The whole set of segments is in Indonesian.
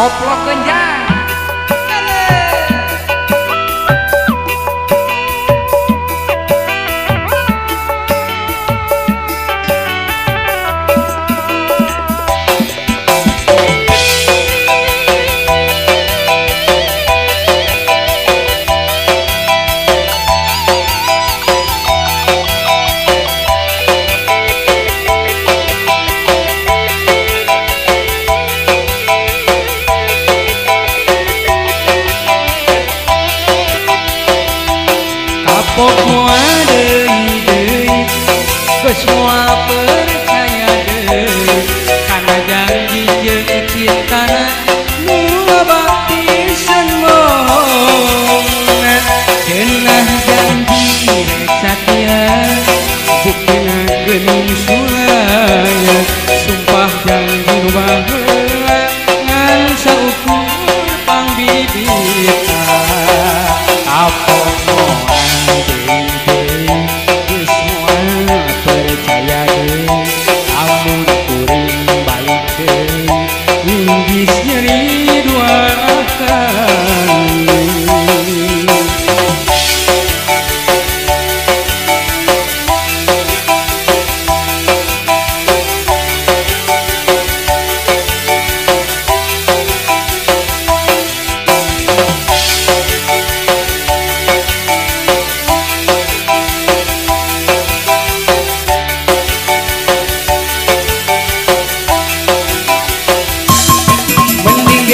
Koplok genjang. Pokoknya deui geus moal percaya deui kana janji jeung cintana nu baptisan mohonan cenah janji rek satia buktina geuning sulaya sumpah janji nu baheula ngan saukur pangbibita kapok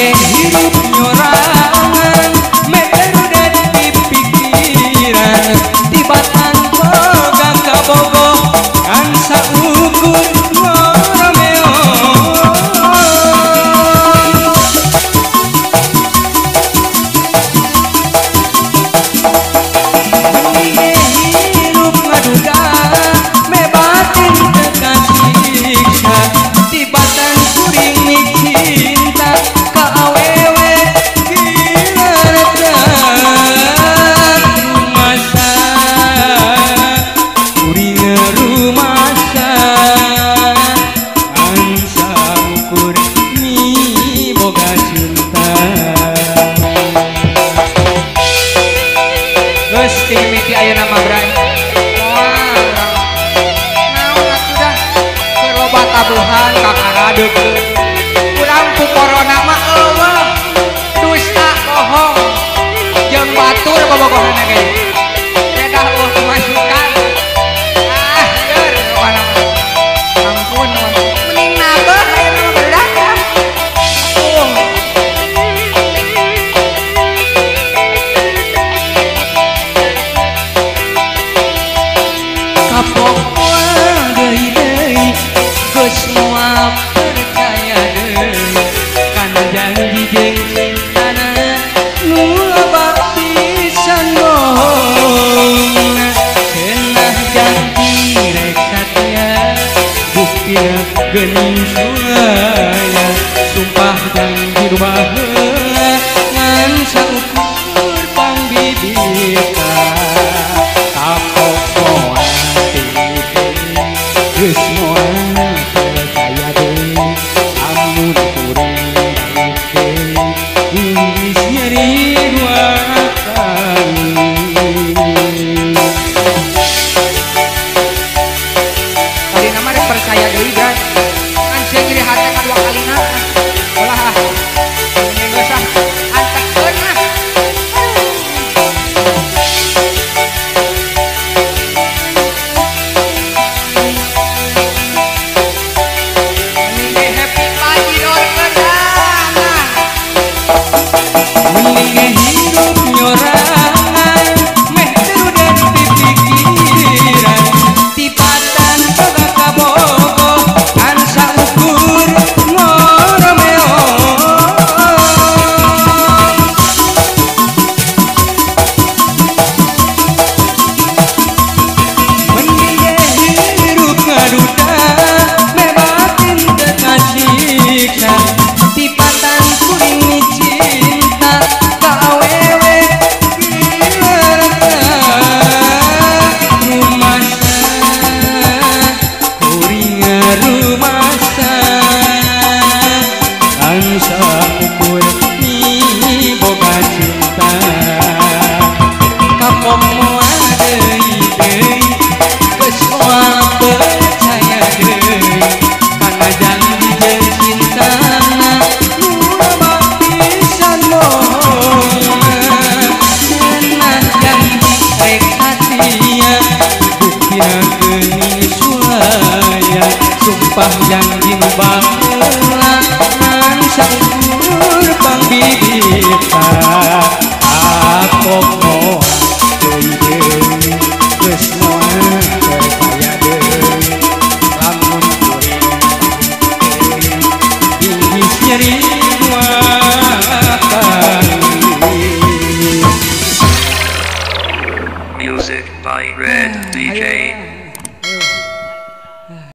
hidup nyorangan meterudet di pikiran tibatan boga kabogoh kan saukur Romeo mending hidup ngaduga mebatin tekan siksa tibatan kuring cinta awewe kilaretan rumasa kuring rumasa angsa ukur mi boga cinta Geus ti mimiti ayeuna mah bray. Moal naon atuh dah keur loba tabuhan ka karadeukeun. Urang ku corona mah eueuh dusta bohong jeung batur bobogohana ge. Beda eueuh kemasukan. Eur mana ampun mending nabeh ayeuna mah bedak. kapok deui geus moal percaya deui kana janji jeung cintana nu baptisan bohong cenah janji rek satia buktina geuning sulaya sumpah janji nu baheula ngan saukur pangbibita kapok geus moal percaya deui amun kuring balik deui geus nyeri dua kali Tadi nama rek percaya deui bray. Kan sumpah janji nu baheula ngan saukur pang bibita apok moal deui geus moal percaya deui lamun kuring inggis nyeri dua kali. Music by Red DJ.